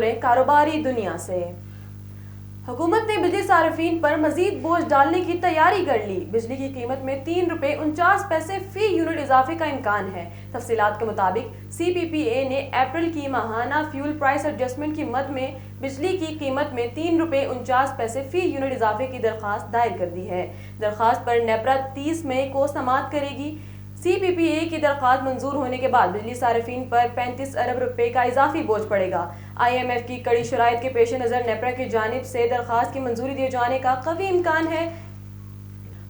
खबरें कारोबारी दुनिया से। हुकूमत ने बिजली सार्फिन पर मजीद बोझ डालने की तैयारी कर ली। बिजली की कीमत में ₹3.49 फी यूनिट इजाफे का इम्कान है। तफसीलात के मुताबिक CPPA ने अप्रैल की माहाना फ्यूल प्राइस एडजस्टमेंट की मद में बिजली की कीमत में ₹3.49 फी यूनिट इजाफे की दरख्वास्त दायर कर दी है। दरख्वास्त पर नेपरा 30 मई को समाअत करेगी। CPPA की दरख्वास्त मंजूर होने के बाद बिजली सार्फिन पर ₹35 अरब का इजाफी बोझ पड़ेगा। IMF की कड़ी शराइत के पेश नज़र नेपरा की जानिब से दरख्वास्त की मंजूरी दिए जाने का कवी इम्कान है।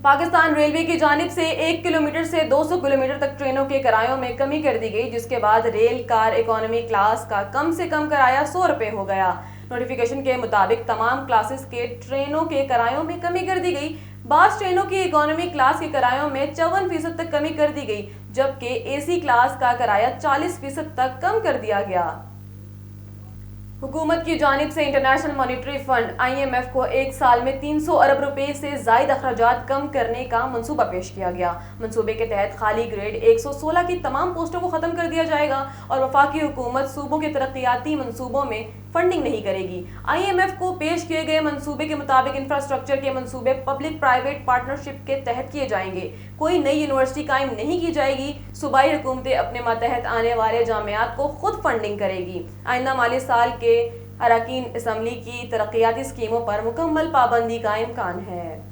पाकिस्तान रेलवे की जानिब से 1 किलोमीटर से 200 किलोमीटर तक ट्रेनों के किरायों में कमी कर दी गई, जिसके बाद रेल कार इकोनॉमी क्लास का कम से कम किराया ₹100 हो गया। नोटिफिकेशन के मुताबिक तमाम क्लासेस के ट्रेनों के किरायों में कमी कर दी गई। बास ट्रेनों की इकोनॉमी क्लास के किरायों में 54% तक कमी कर दी गई, जबकि AC क्लास का किराया 40% तक कम कर दिया गया। हुकूमत की जानिब से इंटरनेशनल मॉनिटरी फंड IMF को एक साल में 300 अरब रुपए से जायद अखराजात कम करने का मंसूबा पेश किया गया। मंसूबे के तहत खाली ग्रेड 116 की तमाम पोस्टों को खत्म कर दिया जाएगा और वफाकी हुकूमत सूबों के तरक्याती मंसूबों में फंडिंग नहीं करेगी। IMF को पेश किए गए मंसूबे के मुताबिक इंफ्रास्ट्रक्चर के मंसूबे पब्लिक प्राइवेट पार्टनरशिप के तहत किए जाएंगे। कोई नई यूनिवर्सिटी कायम नहीं की जाएगी। सूबाई हुकूमतें अपने मातहत आने वाले जामियात को खुद फंडिंग करेगी। आइंदा माली साल के अरकान असम्बली की तरक्याती स्कीमों पर मुकम्मल पाबंदी का इम्कान है।